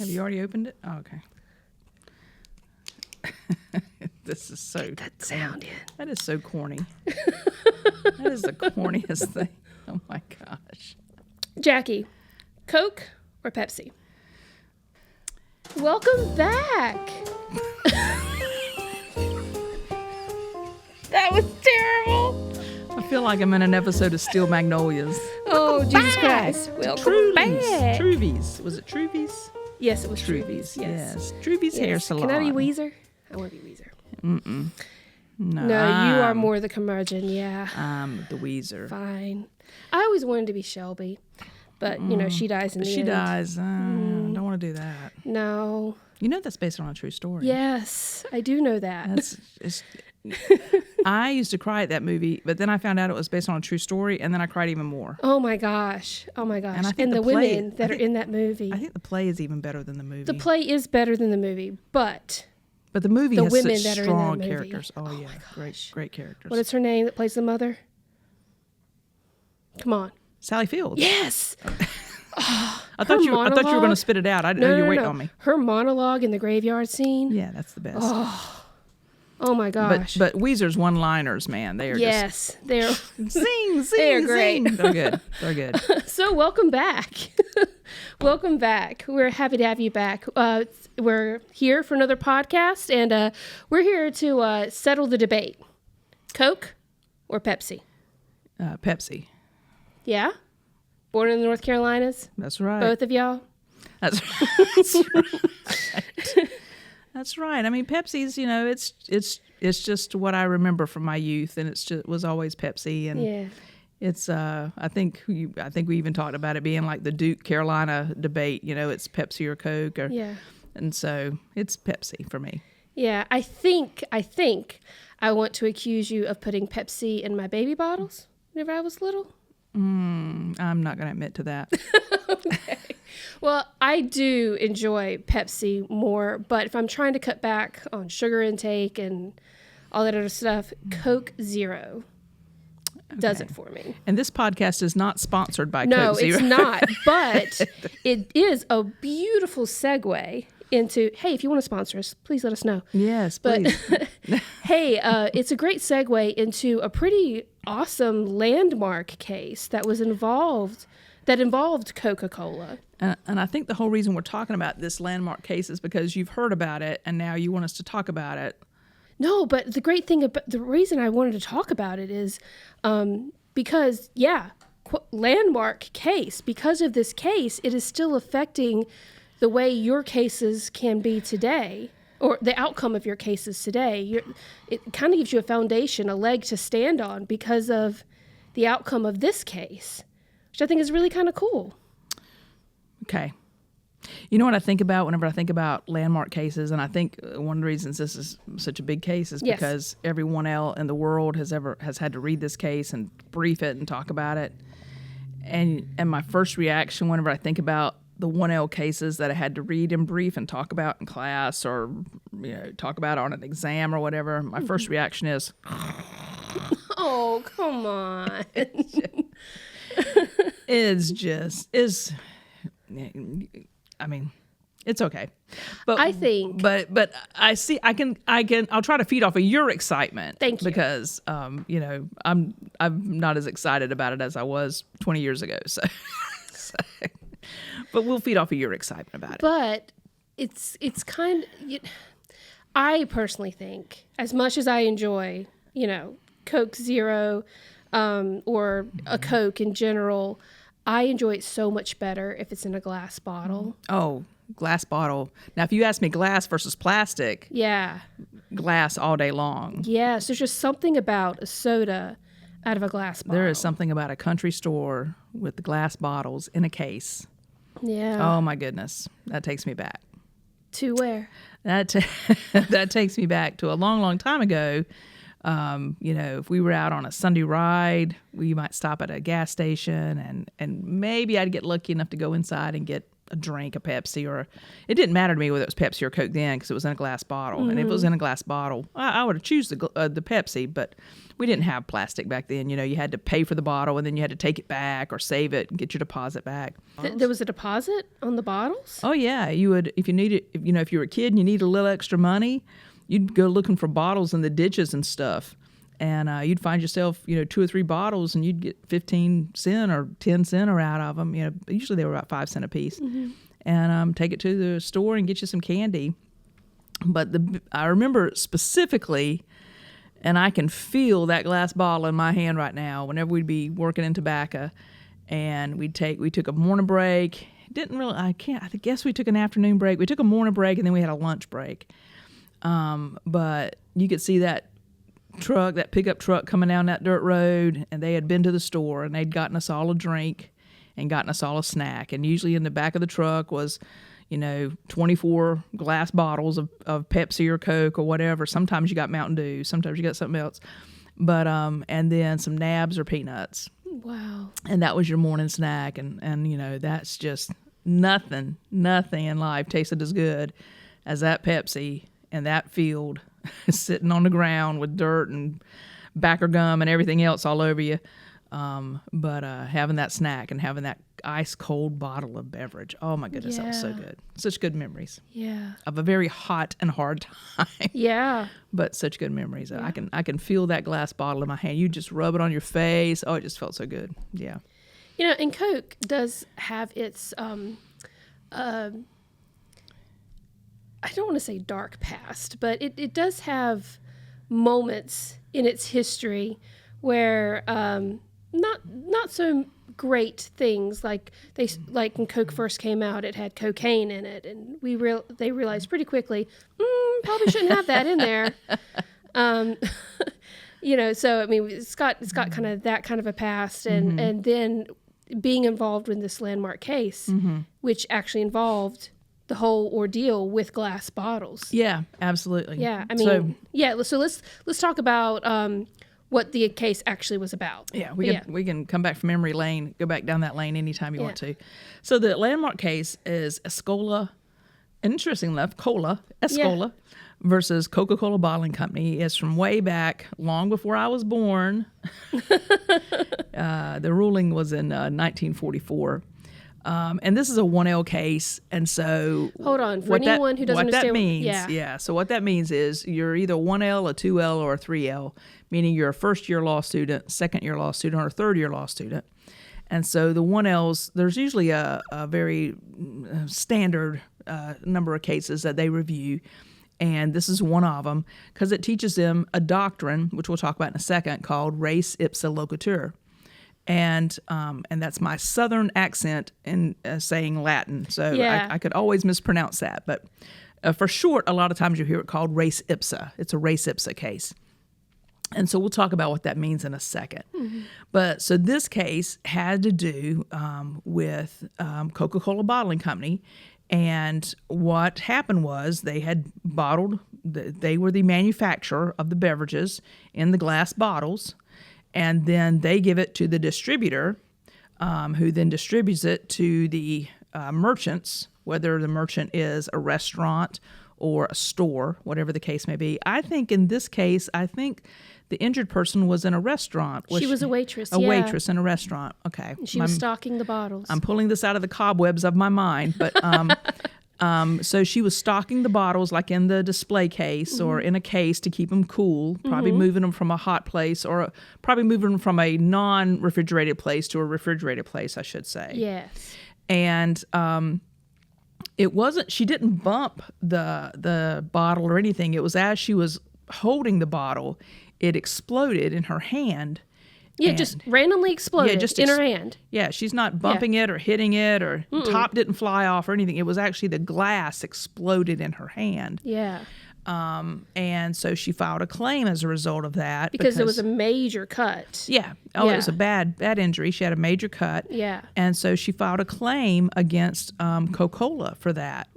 Have you already opened it? Oh, okay. This is so... Get that sound in. That is so corny. That is the corniest thing. Oh, my gosh. Jackie, Coke or Pepsi? Welcome back. That was terrible. I feel like I'm in an episode of Steel Magnolias. Oh, Jesus Christ. Welcome back. Truvies. Was it Truvies? Yes, it was Truvies. Truvies. Yes. Truvies Hair Salon. Can I be Weezer? I want to be Weezer. No, you are more the curmudgeon, yeah. I'm the Weezer. Fine. I always wanted to be Shelby, but, you know, she dies in the end. She dies. I don't want to do that. No. You know that's based on a true story. Yes, I do know that. I used to cry at that movie, but then I found out it was based on a true story, and then I cried even more. Oh my gosh. And I think the play, women that are in that movie. I think the play is even better than the movie. The play is better than the movie, but the movie the has women such that are strong in that movie. characters. Oh yeah, great characters. What is her name that plays the mother? Come on. Sally Fields. Yes. I thought you were going to spit it out. I didn't know you were waiting on me. Her monologue in the graveyard scene. Yeah, that's the best. Oh my gosh. But Weezer's one-liners, man, they are yes, they're sing. They're great. They're good. So welcome back. Welcome back. We're happy to have you back. We're here for another podcast, and we're here to settle the debate. Coke or Pepsi? Pepsi. Yeah? Born in the North Carolinas? That's right. Both of y'all? That's right. That's right. I mean, Pepsi's, you know, it's just what I remember from my youth, and it was always Pepsi, and yeah. It's I think we even talked about it being like the Duke Carolina debate. You know, it's Pepsi or Coke, yeah. And so it's Pepsi for me. Yeah, I think I want to accuse you of putting Pepsi in my baby bottles whenever I was little. I'm not going to admit to that. Okay. Well, I do enjoy Pepsi more, but if I'm trying to cut back on sugar intake and all that other stuff, Coke Zero does it for me. And this podcast is not sponsored by No, Coke Zero. it's not, but it is a beautiful segue into, hey, if you want to sponsor us, please let us know. Yes, please. But hey, it's a great segue into a pretty awesome landmark case that involved Coca-Cola. And I think the whole reason we're talking about this landmark case is because you've heard about it, and now you want us to talk about it. No, but the great thing about the reason I wanted to talk about it is because, landmark case. Because of this case, it is still affecting the way your cases can be today, or the outcome of your cases today. It kind of gives you a foundation, a leg to stand on because of the outcome of this case, which I think is really kind of cool. Okay. You know what I think about whenever I think about landmark cases, and I think one of the reasons this is such a big case is because everyone else in the world has had to read this case and brief it and talk about it. And my first reaction whenever I think about the 1L cases that I had to read and brief and talk about in class, or talk about on an exam or whatever, my first reaction is, oh, come on. I mean, it's okay. But I think, but I'll try to feed off of your excitement. Thank you. Because I'm not as excited about it as I was 20 years ago. So but we'll feed off of your excitement about it. But it's kind of, I personally think, as much as I enjoy, Coke Zero, or a Coke in general, I enjoy it so much better if it's in a glass bottle. Oh, glass bottle. Now, if you ask me glass versus plastic, yeah, glass all day long. Yes, there's just something about a soda out of a glass bottle. There is something about a country store with the glass bottles in a case. Yeah. Oh, my goodness. That takes me back. To where? That takes me back to a long, long time ago. If we were out on a Sunday ride, we might stop at a gas station and maybe I'd get lucky enough to go inside and get a drink, a Pepsi, or it didn't matter to me whether it was Pepsi or Coke then because it was in a glass bottle. And if it was in a glass bottle, I would have choose the Pepsi, but we didn't have plastic back then. You know, you had to pay for the bottle and then you had to take it back or save it and get your deposit back. There was a deposit on the bottles? Oh yeah, you would if you needed. If you were a kid and you needed a little extra money, you'd go looking for bottles in the ditches and stuff. And you'd find yourself, 2 or 3 bottles, and you'd get 15 cents or 10 cents out of them. Usually they were about 5 cents a piece. And take it to the store and get you some candy. But I remember specifically, and I can feel that glass bottle in my hand right now. Whenever we'd be working in tobacco, and we took a morning break. I guess we took an afternoon break. We took a morning break, and then we had a lunch break. But you could see that pickup truck coming down that dirt road, and they had been to the store and they'd gotten us all a drink and gotten us all a snack. And usually in the back of the truck was, 24 glass bottles of Pepsi or Coke or whatever. Sometimes you got Mountain Dew, sometimes you got something else. But and then some nabs or peanuts. Wow. And that was your morning snack, and that's just nothing in life tasted as good as that Pepsi and that field sitting on the ground with dirt and backer gum and everything else all over you. But having that snack and having that ice cold bottle of beverage. Oh my goodness, that was so good. Such good memories. Yeah. Of a very hot and hard time. Yeah. But such good memories. Yeah. I can feel that glass bottle in my hand. You just rub it on your face. Oh, it just felt so good. Yeah. And Coke does have its I don't want to say dark past, but it does have moments in its history where not so great things like when Coke first came out, it had cocaine in it, and they realized pretty quickly probably shouldn't have that in there. So I mean it's got kind of that kind of a past, and then being involved in this landmark case, which actually involved the whole ordeal with glass bottles. Yeah, absolutely. Yeah, I mean, So let's talk about what the case actually was about. Yeah, we can come back from memory lane, go back down that lane anytime you want to. So the landmark case is Escola, interesting enough, Escola versus Coca-Cola Bottling Company. It's from way back, long before I was born. The ruling was in 1944. And this is a 1L case, and so hold on for anyone who doesn't understand what that means. So what that means is you're either 1L, a 2L, or a 3L, meaning you're a first-year law student, second-year law student, or third-year law student. And so the 1Ls, there's usually a very standard number of cases that they review, and this is one of them because it teaches them a doctrine, which we'll talk about in a second, called res ipsa loquitur. And that's my southern accent in saying Latin. So I could always mispronounce that. But for short, a lot of times you hear it called res ipsa. It's a res ipsa case. And so we'll talk about what that means in a second. But so this case had to do with Coca-Cola Bottling Company. And what happened was they had bottled, they were the manufacturer of the beverages in the glass bottles. And then they give it to the distributor, who then distributes it to the merchants, whether the merchant is a restaurant or a store, whatever the case may be. I think in this case, the injured person was in a restaurant. She was a waitress. A waitress in a restaurant. Okay. She was stocking the bottles. I'm pulling this out of the cobwebs of my mind, but so she was stocking the bottles like in the display case or in a case to keep them cool, probably moving them from a hot place or probably moving them from a non-refrigerated place to a refrigerated place, I should say. Yes. And she didn't bump the bottle or anything. It was as she was holding the bottle, it exploded in her hand. Yeah, just randomly exploded in her hand. Yeah, she's not bumping it or hitting it or top didn't fly off or anything. It was actually the glass exploded in her hand. Yeah. And so she filed a claim as a result of that. Because it was a major cut. Yeah. Oh, yeah. It was a bad injury. She had a major cut. Yeah. And so she filed a claim against Coca-Cola for that.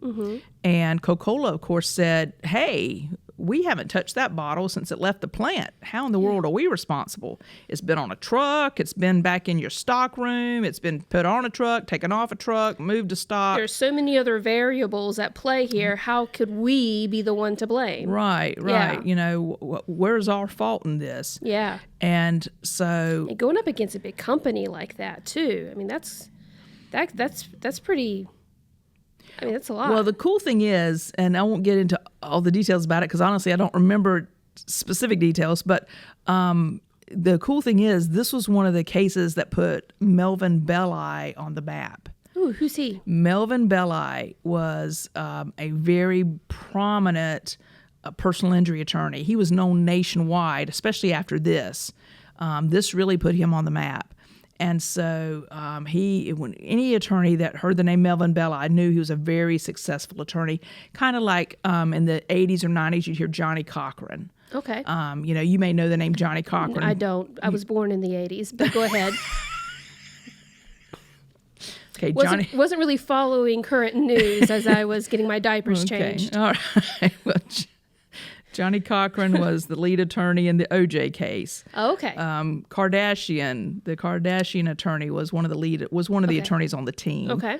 And Coca-Cola, of course, said, hey, we haven't touched that bottle since it left the plant. How in the world are we responsible? It's been on a truck. It's been back in your stock room. It's been put on a truck, taken off a truck, moved to stock. There's so many other variables at play here. How could we be the one to blame? Right. Yeah. Where's our fault in this? Yeah. And so... And going up against a big company like that, too. I mean, that's pretty... I mean, that's a lot. Well, the cool thing is, and I won't get into all the details about it because honestly, I don't remember specific details, but the cool thing is this was one of the cases that put Melvin Belli on the map. Ooh, who's he? Melvin Belli was a very prominent personal injury attorney. He was known nationwide, especially after this. This really put him on the map. And so when any attorney that heard the name Melvin Belli knew he was a very successful attorney, kind of like in the 80s or 90s, you'd hear Johnny Cochran. Okay. You may know the name Johnny Cochran. I don't. I was born in the 80s, but go ahead. Okay, Johnny wasn't really following current news as I was getting my diapers changed. All right. Well, Johnny Cochran was the lead attorney in the OJ case. Oh, okay. The Kardashian attorney was one of the attorneys on the team. Okay.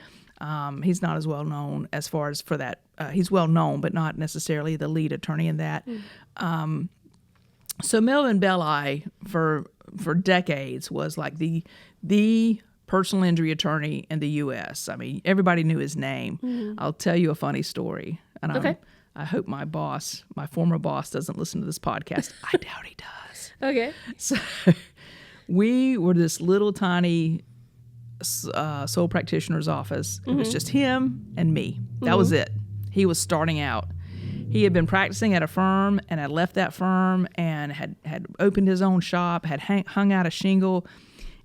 He's not as well known as far as for that. He's well known, but not necessarily the lead attorney in that. So Melvin Belli for decades was like the personal injury attorney in the U.S. I mean, everybody knew his name. Mm-hmm. I'll tell you a funny story. And I hope my former boss, doesn't listen to this podcast. I doubt he does. Okay. So we were this little tiny sole practitioner's office. It was just him and me. That was it. He was starting out. He had been practicing at a firm and had left that firm and had opened his own shop, had hung out a shingle,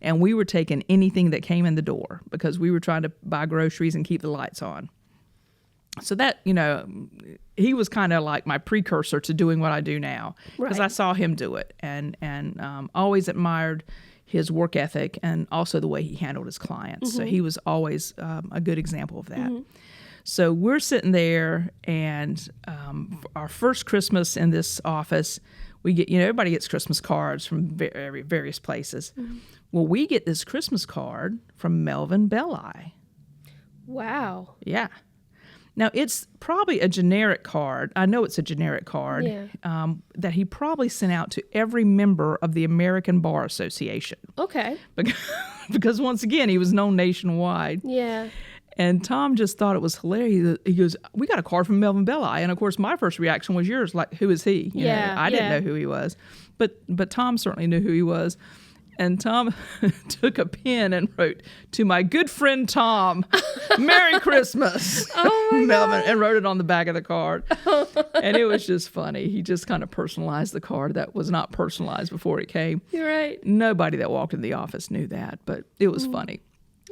and we were taking anything that came in the door because we were trying to buy groceries and keep the lights on. So that, he was kind of like my precursor to doing what I do now because I saw him do it and always admired his work ethic and also the way he handled his clients. So he was always a good example of that. So we're sitting there and our first Christmas in this office, we get, everybody gets Christmas cards from various places. Well, we get this Christmas card from Melvin Belli. Wow. Yeah. Now, it's probably a generic card. I know it's a generic card that he probably sent out to every member of the American Bar Association. Okay. Because once again, he was known nationwide. Yeah. And Tom just thought it was hilarious. He goes, "We got a card from Melvin Belli." And, of course, my first reaction was yours, like, who is he? I didn't know who he was. But Tom certainly knew who he was. And Tom took a pen and wrote, "To my good friend Tom, Merry Christmas." Oh my Melvin, and wrote it on the back of the card. And it was just funny. He just kind of personalized the card that was not personalized before it came. You're right. Nobody that walked in the office knew that, but it was funny.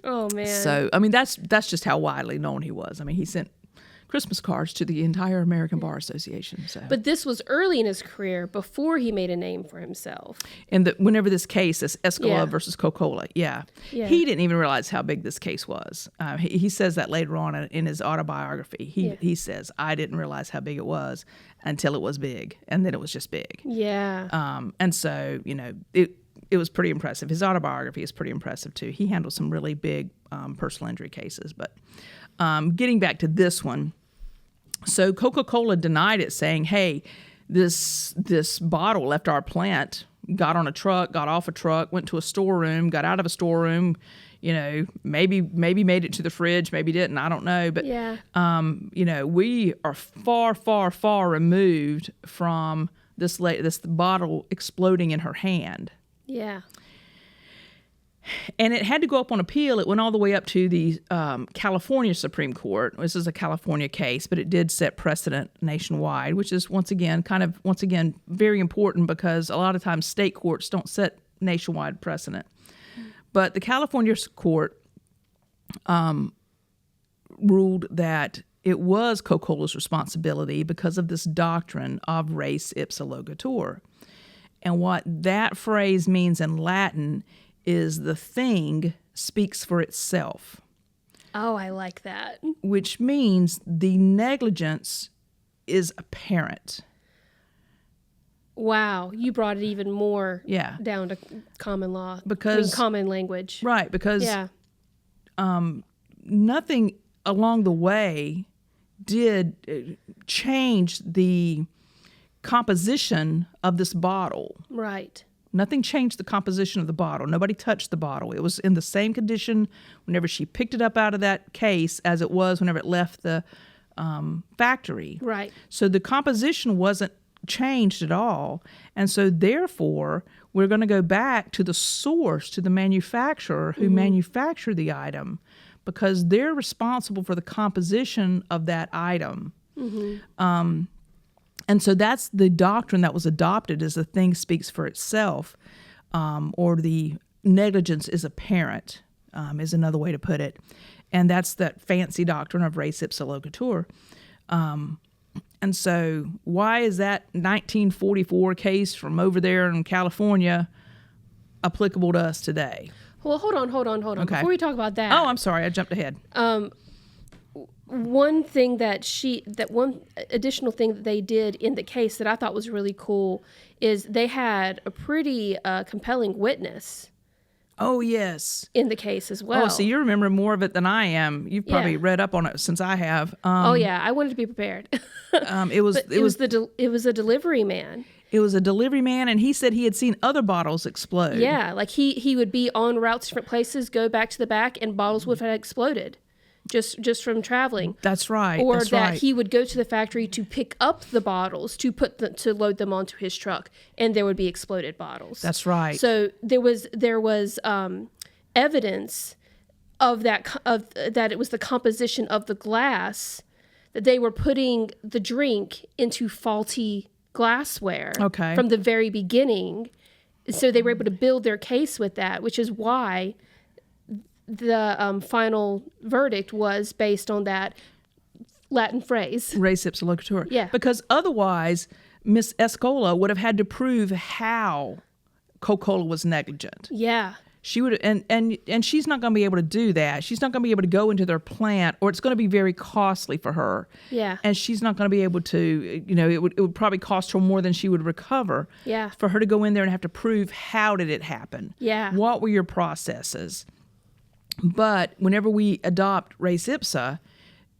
Oh, man. So, I mean, that's just how widely known he was. I mean, he sent Christmas cards to the entire American Bar Association. So. But this was early in his career, before he made a name for himself. And whenever this case, this Escola versus Coca-Cola, he didn't even realize how big this case was. He says that later on in his autobiography. He says, "I didn't realize how big it was until it was big, and then it was just big." Yeah. And so, it was pretty impressive. His autobiography is pretty impressive, too. He handled some really big personal injury cases. But getting back to this one, so Coca-Cola denied it, saying, "Hey, this bottle left our plant, got on a truck, got off a truck, went to a storeroom, got out of a storeroom, maybe made it to the fridge, maybe didn't, I don't know." But, we are far, far, far removed from this bottle exploding in her hand. Yeah. And it had to go up on appeal. It went all the way up to the California Supreme Court. This is a California case, but it did set precedent nationwide, which is once again very important because a lot of times state courts don't set nationwide precedent. But the California court ruled that it was Coca-Cola's responsibility because of this doctrine of res ipsa loquitur. And what that phrase means in Latin is the thing speaks for itself. Oh, I like that. Which means the negligence is apparent. Wow, you brought it even more Yeah. down to common law. Because common language. Right, because Yeah. Nothing along the way did change the composition of this bottle. Right. Nothing changed the composition of the bottle. Nobody touched the bottle. It was in the same condition whenever she picked it up out of that case as it was whenever it left the factory. Right. So the composition wasn't changed at all. And so therefore, we're going to go back to the source, to the manufacturer who manufactured the item, because they're responsible for the composition of that item. And so that's the doctrine that was adopted, is the thing speaks for itself, or the negligence is apparent, is another way to put it. And that's that fancy doctrine of res ipsa loquitur. And so why is that 1944 case from over there in California applicable to us today? Well, hold on. Okay. Before we talk about that. Oh, I'm sorry. I jumped ahead. One additional thing that they did in the case that I thought was really cool is they had a pretty compelling witness Oh, yes. in the case as well. Oh, so you remember more of it than I am. You've probably Yeah. read up on it since I have. Oh yeah, I wanted to be prepared. It was It was a delivery man. It was a delivery man, and he said he had seen other bottles explode. Yeah, like he would be on routes to different places, go back to the back, and bottles would have exploded just from traveling. That's right. Or that's that right. he would go to the factory to pick up the bottles to to load them onto his truck, and there would be exploded bottles. That's right. So there was evidence of that it was the composition of the glass, that they were putting the drink into faulty glassware Okay. from the very beginning. So they were able to build their case with that, which is why the final verdict was based on that Latin phrase. Res ipsa loquitur. Yeah. Because otherwise, Miss Escola would have had to prove how Coca-Cola was negligent. Yeah. She would, and she's not going to be able to do that. She's not going to be able to go into their plant, or it's going to be very costly for her. Yeah. And she's not going to be able to, it would probably cost her more than she would recover. Yeah. For her to go in there and have to prove, how did it happen? Yeah. What were your processes? But whenever we adopt res ipsa,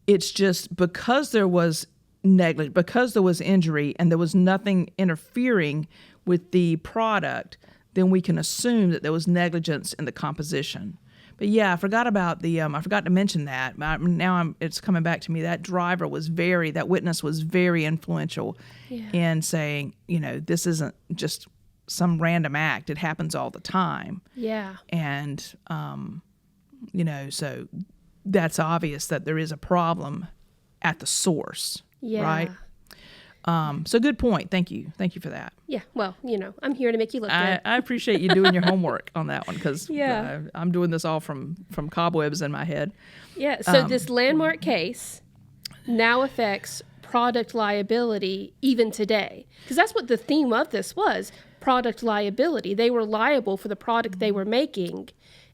it's just because there was negligence, because there was injury, and there was nothing interfering with the product, then we can assume that there was negligence in the composition. But yeah, I forgot about I forgot to mention that. It's coming back to me. That witness was very influential in saying, this isn't just some random act. It happens all the time. Yeah. And, so that's obvious that there is a problem at the source. Yeah. Right? So good point. Thank you. Thank you for that. Yeah. Well, I'm here to make you look good. I appreciate you doing your homework on that one, because Yeah. I'm doing this all from cobwebs in my head. Yeah. So this landmark case now affects product liability even today, because that's what the theme of this was: product liability. They were liable for the product they were making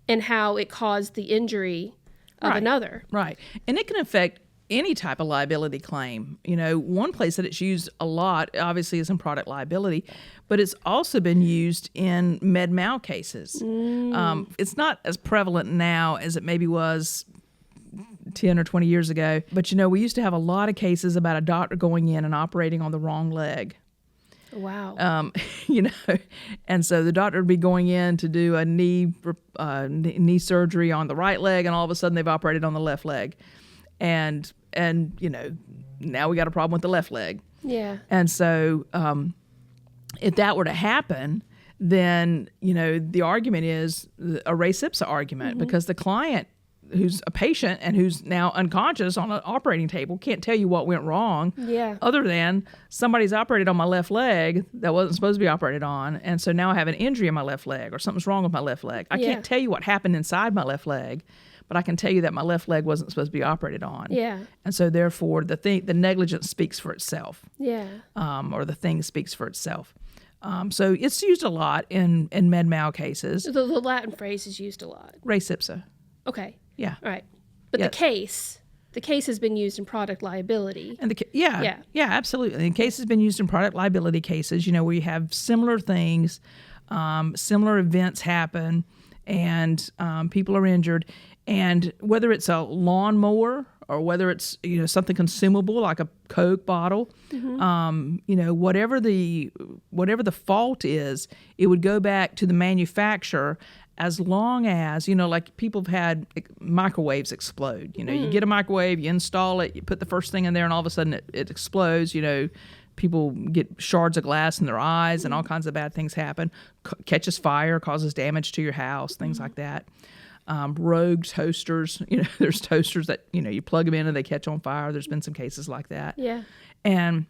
and how it caused the injury of another. Right. And it can affect any type of liability claim. One place that it's used a lot, obviously, is in product liability, but it's also been used in med-mal cases. It's not as prevalent now as it maybe was 10 or 20 years ago. But, we used to have a lot of cases about a doctor going in and operating on the wrong leg. Wow. And so the doctor would be going in to do a knee surgery on the right leg, and all of a sudden they've operated on the left leg. And now we got a problem with the left leg. Yeah. And so if that were to happen, then, the argument is a res ipsa argument, because the client, who's a patient and who's now unconscious on an operating table, can't tell you what went wrong. Yeah. Other than somebody's operated on my left leg that wasn't supposed to be operated on. And so now I have an injury in my left leg, or something's wrong with my left leg. I can't tell you what happened inside my left leg, but I can tell you that my left leg wasn't supposed to be operated on. Yeah. And so therefore the negligence speaks for itself. Yeah. Or the thing speaks for itself. So it's used a lot in med-mal cases. The Latin phrase is used a lot. Res ipsa. Okay. Yeah. All right. But Yeah. the case the case has been used in product liability. And yeah, absolutely. And the case has been used in product liability cases, where you have similar things, similar events happen, and people are injured. And whether it's a lawnmower or whether it's something consumable like a Coke bottle, whatever the fault is, it would go back to the manufacturer. As long as, like people have had microwaves explode. You get a microwave, you install it, you put the first thing in there, and all of a sudden it explodes. People get shards of glass in their eyes, and all kinds of bad things happen. Catches fire, causes damage to your house, things like that. Rogue toasters, there's toasters that, you plug them in and they catch on fire. There's been some cases like that. Yeah. And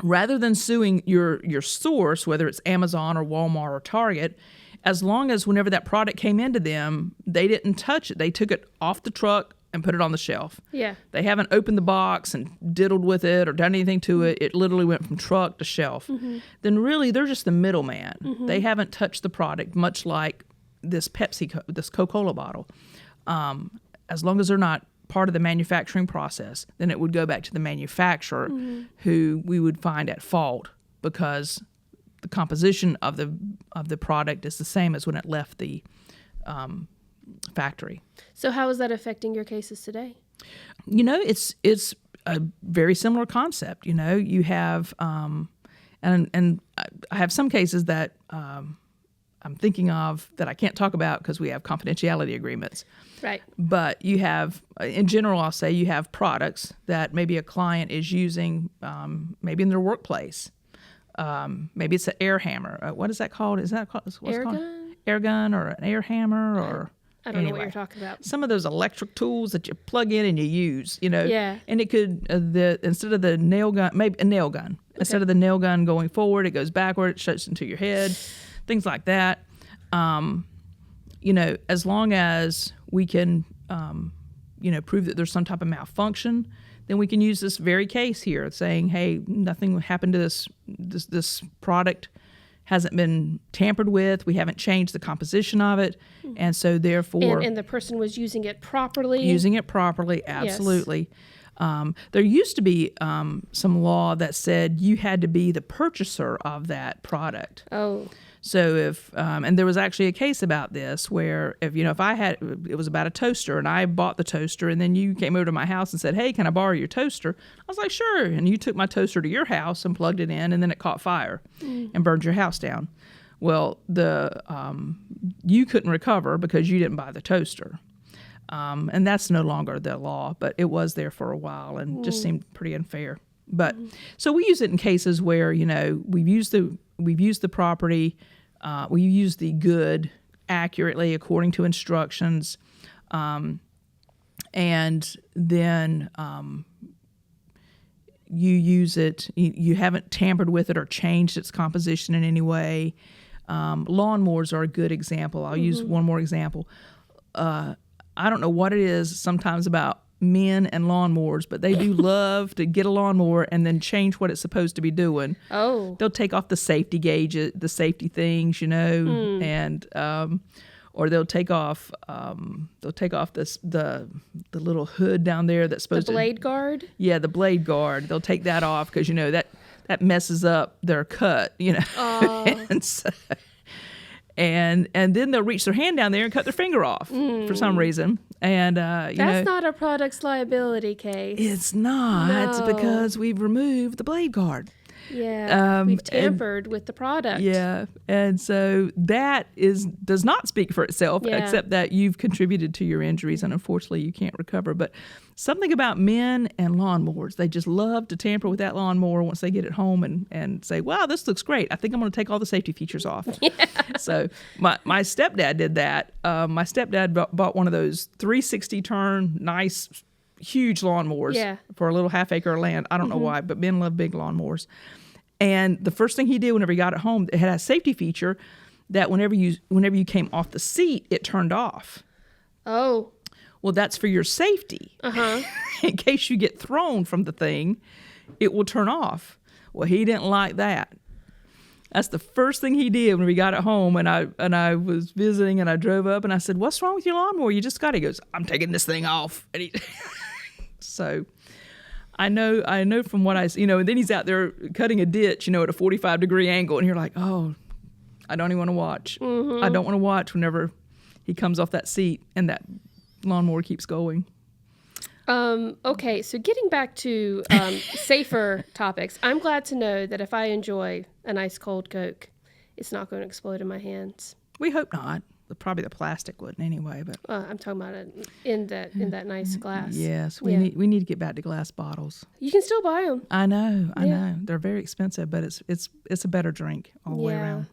rather than suing your source, whether it's Amazon or Walmart or Target, as long as whenever that product came into them, they didn't touch it. They took it off the truck and put it on the shelf. Yeah. They haven't opened the box and diddled with it or done anything to it. It literally went from truck to shelf. Then really they're just the middleman. They haven't touched the product, much like this this Coca-Cola bottle. As long as they're not part of the manufacturing process, then it would go back to the manufacturer who we would find at fault because the composition of the product is the same as when it left the factory. So how is that affecting your cases today? It's a very similar concept. You have and I have some cases that I'm thinking of that I can't talk about because we have confidentiality agreements. Right. But you have, in general, I'll say you have products that maybe a client is using, maybe in their workplace. Maybe it's an air hammer. What is that called? Is that called what's air called? gun? Air gun or an air hammer or I don't know what you're talking about. Some of those electric tools that you plug in and you use, Yeah. And it could instead of the nail gun, maybe a nail gun. Okay. Instead of the nail gun going forward, it goes backward. It shuts into your head, things like that. As long as we can, prove that there's some type of malfunction, then we can use this very case here, saying, "Hey, nothing happened to this product." Hasn't been tampered with. We haven't changed the composition of it. And so therefore... And the person was using it properly. Using it properly, absolutely. Yes. There used to be some law that said you had to be the purchaser of that product. Oh. So if, and there was actually a case about this where if I had, it was about a toaster and I bought the toaster and then you came over to my house and said, "Hey, can I borrow your toaster?" I was like, "Sure." And you took my toaster to your house and plugged it in and then it caught fire and burned your house down. Well, you couldn't recover because you didn't buy the toaster. And that's no longer the law, but it was there for a while and just seemed pretty unfair. But so we use it in cases where, we've used the property, we use the good accurately according to instructions, and then you use it, you haven't tampered with it or changed its composition in any way. Lawnmowers are a good example. I'll use one more example. I don't know what it is sometimes about men and lawnmowers, but they do love to get a lawnmower and then change what it's supposed to be doing. Oh. They'll take off the safety gauge, the safety things, and or they'll take off this the little hood down there that's supposed to... The blade guard? Yeah, the blade guard. They'll take that off because, that messes up their cut, and so... And then they'll reach their hand down there and cut their finger off for some reason. And that's not a products liability case. It's not. No. Because we've removed the blade guard. Yeah, we've tampered with the product. Yeah, and so that does not speak for itself, except that you've contributed to your injuries, and unfortunately you can't recover. But something about men and lawnmowers, they just love to tamper with that lawnmower once they get it home and say, "Wow, this looks great. I think I'm going to take all the safety features off." Yeah. So my stepdad did that. My stepdad bought one of those 360 turn, nice, huge lawnmowers for a little half-acre of land. I don't know why, but men love big lawnmowers. And the first thing he did whenever he got it home, it had a safety feature that whenever you came off the seat, it turned off. Oh. Well, that's for your safety. Uh-huh. In case you get thrown from the thing, it will turn off. Well, he didn't like that. That's the first thing he did when we got it home, and I was visiting, and I drove up, and I said, "What's wrong with your lawnmower? You just got it." He goes, "I'm taking this thing off." And So I know from what and then he's out there cutting a ditch, at a 45-degree angle, and you're like, oh, I don't even want to watch. I don't want to watch whenever he comes off that seat and that lawnmower keeps going. Okay, so getting back to safer topics, I'm glad to know that if I enjoy a nice cold Coke, it's not going to explode in my hands. We hope not. Probably the plastic wouldn't anyway. But I'm talking about it in that nice glass. Yes, we need to get back to glass bottles. You can still buy them. I know. They're very expensive, but it's a better drink all the way around.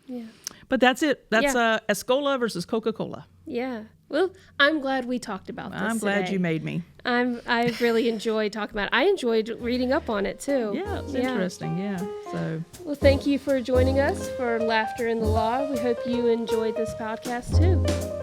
Yeah. But that's it. That's Escola versus Coca-Cola. Yeah. Well, I'm glad we talked about this. I'm glad today. you made me. I've really enjoyed talking about it. I enjoyed reading up on it too. Yeah, it's interesting. Yeah. So. Well, thank you for joining us for Laughter in the Law. We hope you enjoyed this podcast too.